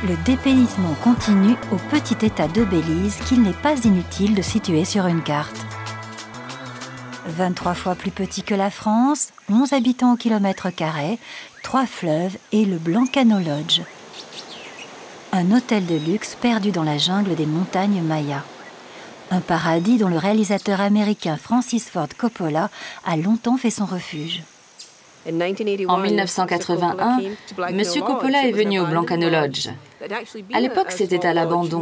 le dépénissement continue au petit état de Belize qu'il n'est pas inutile de situer sur une carte. 23 fois plus petit que la France, 11 habitants au kilomètre carré, 3 fleuves et le Blancano Lodge. Un hôtel de luxe perdu dans la jungle des montagnes Mayas. Un paradis dont le réalisateur américain Francis Ford Coppola a longtemps fait son refuge. En 1981, M. Coppola est venu au Blancano Lodge. À l'époque, c'était à l'abandon.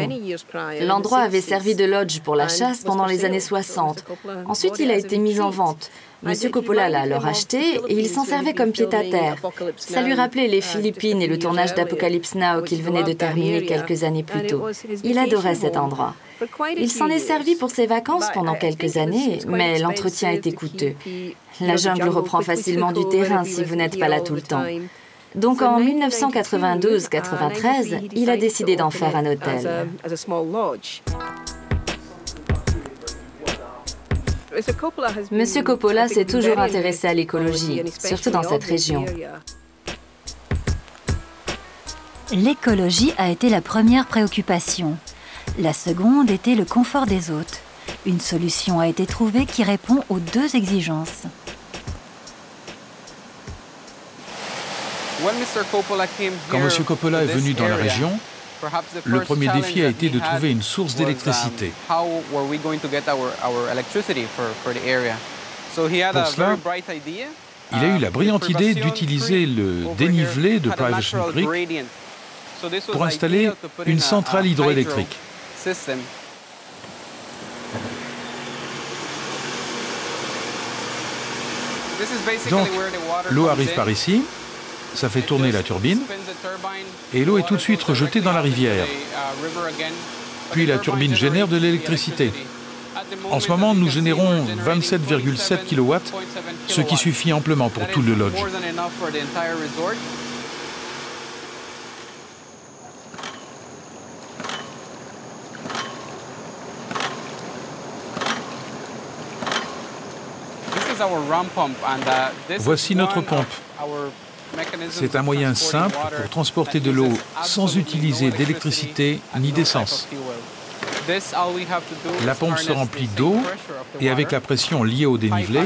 L'endroit avait servi de lodge pour la chasse pendant les années 60. Ensuite, il a été mis en vente. M. Coppola l'a alors acheté et il s'en servait comme pied-à-terre. Ça lui rappelait les Philippines et le tournage d'Apocalypse Now qu'il venait de terminer quelques années plus tôt. Il adorait cet endroit. Il s'en est servi pour ses vacances pendant quelques années, mais l'entretien était coûteux. La jungle reprend facilement du terrain si vous n'êtes pas là tout le temps. Donc en 1992-93, il a décidé d'en faire un hôtel. Monsieur Coppola s'est toujours intéressé à l'écologie, surtout dans cette région. L'écologie a été la première préoccupation. La seconde était le confort des hôtes. Une solution a été trouvée qui répond aux deux exigences. Quand M. Coppola est venu dans la région, le premier défi a été de trouver une source d'électricité. Pour cela, il a eu la brillante idée d'utiliser le dénivelé de Privation Creek pour installer une centrale hydroélectrique. Donc, l'eau arrive par ici, ça fait tourner la turbine, et l'eau est tout de suite rejetée dans la rivière. Puis la turbine génère de l'électricité. En ce moment, nous générons 27,7 kW, ce qui suffit amplement pour tout le lodge. Voici notre pompe. C'est un moyen simple pour transporter de l'eau sans utiliser d'électricité ni d'essence. La pompe se remplit d'eau et avec la pression liée au dénivelé,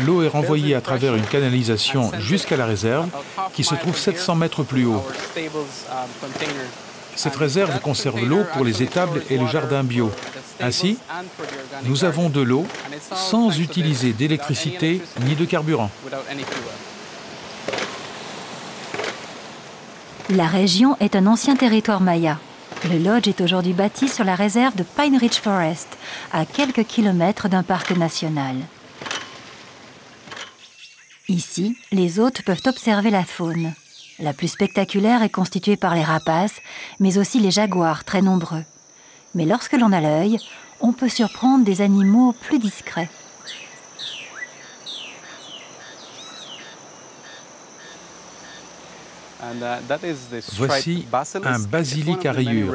l'eau est renvoyée à travers une canalisation jusqu'à la réserve qui se trouve 700 mètres plus haut. Cette réserve conserve l'eau pour les étables et le jardin bio. Ainsi, nous avons de l'eau sans utiliser d'électricité ni de carburant. La région est un ancien territoire maya. Le lodge est aujourd'hui bâti sur la réserve de Pine Ridge Forest, à quelques kilomètres d'un parc national. Ici, les hôtes peuvent observer la faune. La plus spectaculaire est constituée par les rapaces, mais aussi les jaguars très nombreux. Mais lorsque l'on a l'œil, on peut surprendre des animaux plus discrets. Voici un basilic à rayures,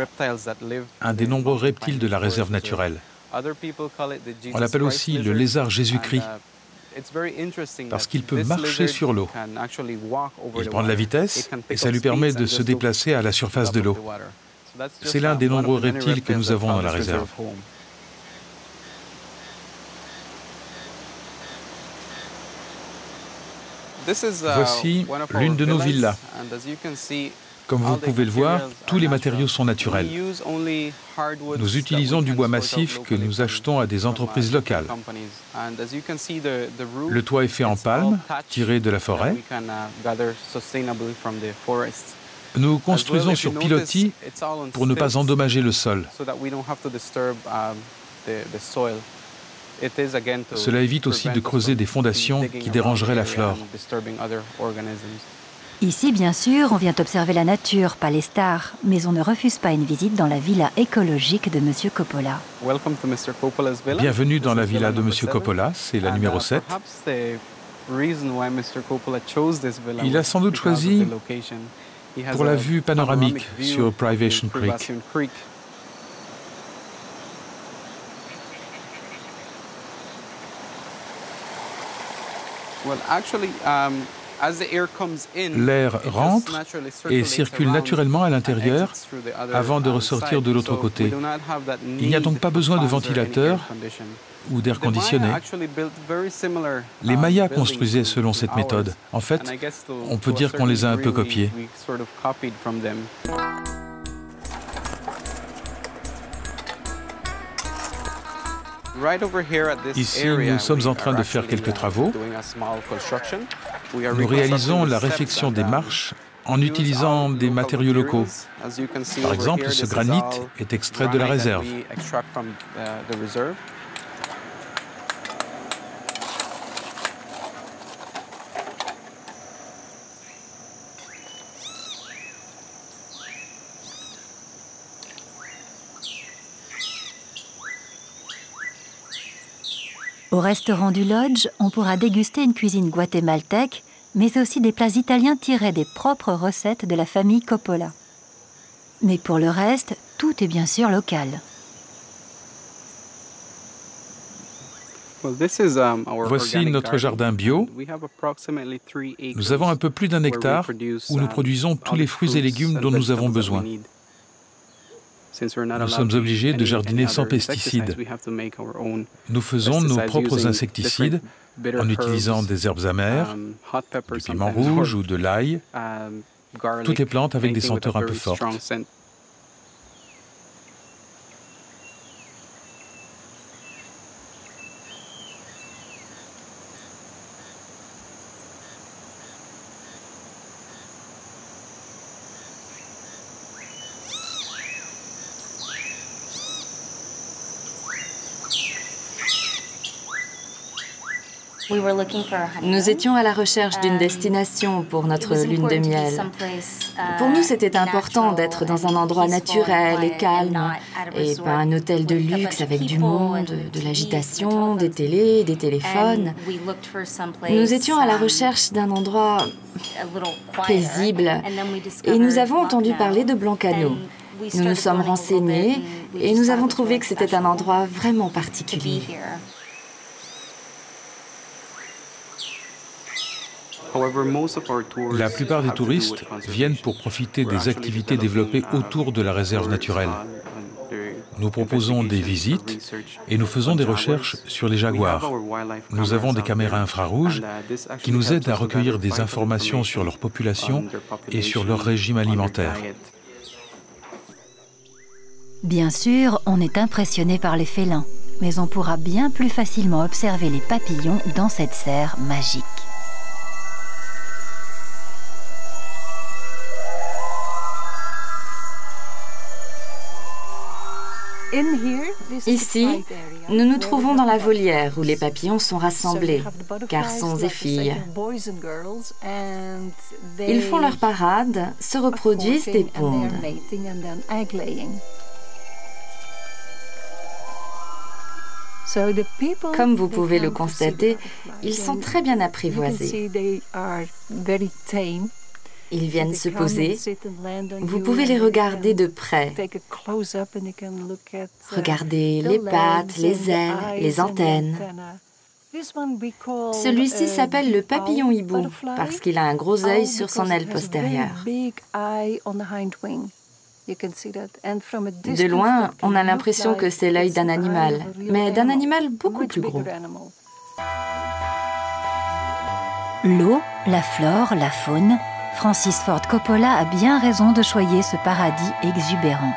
un des nombreux reptiles de la réserve naturelle. On l'appelle aussi le lézard Jésus-Christ, parce qu'il peut marcher sur l'eau. Il prend de la vitesse et ça lui permet de se déplacer à la surface de l'eau. C'est l'un des nombreux reptiles que nous avons dans la réserve. Voici l'une de nos villas. Comme vous pouvez le voir, tous les matériaux sont naturels. Nous utilisons du bois massif que nous achetons à des entreprises locales. Le toit est fait en palme, tiré de la forêt. Nous construisons sur pilotis pour ne pas endommager le sol. Cela évite aussi de creuser des fondations qui dérangeraient la flore. Ici, bien sûr, on vient observer la nature, pas les stars, mais on ne refuse pas une visite dans la villa écologique de M. Coppola. Bienvenue dans la villa de M. Coppola, c'est la numéro 7. Il a sans doute choisi pour la vue panoramique sur Privation Creek. L'air rentre et circule naturellement à l'intérieur avant de ressortir de l'autre côté. Il n'y a donc pas besoin de ventilateur ou d'air conditionné. Les Mayas construisaient selon cette méthode. En fait, on peut dire qu'on les a un peu copiés. Ici, nous sommes en train de faire quelques travaux. Nous réalisons la réfection des marches en utilisant des matériaux locaux. Par exemple, ce granit est extrait de la réserve. Au restaurant du Lodge, on pourra déguster une cuisine guatémaltèque, mais aussi des plats italiens tirés des propres recettes de la famille Coppola. Mais pour le reste, tout est bien sûr local. Voici notre jardin bio. Nous avons un peu plus d'1 hectare où nous produisons tous les fruits et légumes dont nous avons besoin. Nous sommes obligés de jardiner sans pesticides. Nous faisons nos propres insecticides en utilisant des herbes amères, du piment rouge ou de l'ail, toutes les plantes avec des senteurs un peu fortes. Nous étions à la recherche d'une destination pour notre lune de miel. Pour nous, c'était important d'être dans un endroit naturel et calme, et pas un hôtel de luxe avec du monde, de l'agitation, des télés, des téléphones. Nous étions à la recherche d'un endroit paisible, et nous avons entendu parler de Blancano. Nous nous sommes renseignés, et nous avons trouvé que c'était un endroit vraiment particulier. La plupart des touristes viennent pour profiter des activités développées autour de la réserve naturelle. Nous proposons des visites et nous faisons des recherches sur les jaguars. Nous avons des caméras infrarouges qui nous aident à recueillir des informations sur leur population et sur leur régime alimentaire. Bien sûr, on est impressionné par les félins, mais on pourra bien plus facilement observer les papillons dans cette serre magique. Ici, nous nous trouvons dans la volière où les papillons sont rassemblés, garçons et filles. Ils font leur parade, se reproduisent et pondent. Comme vous pouvez le constater, ils sont très bien apprivoisés. Ils viennent se poser. Vous pouvez les regarder de près. Regardez les pattes, les ailes, les antennes. Celui-ci s'appelle le papillon hibou parce qu'il a un gros œil sur son aile postérieure. De loin, on a l'impression que c'est l'œil d'un animal, mais d'un animal beaucoup plus gros. L'eau, la flore, la faune, Francis Ford Coppola a bien raison de choyer ce paradis exubérant.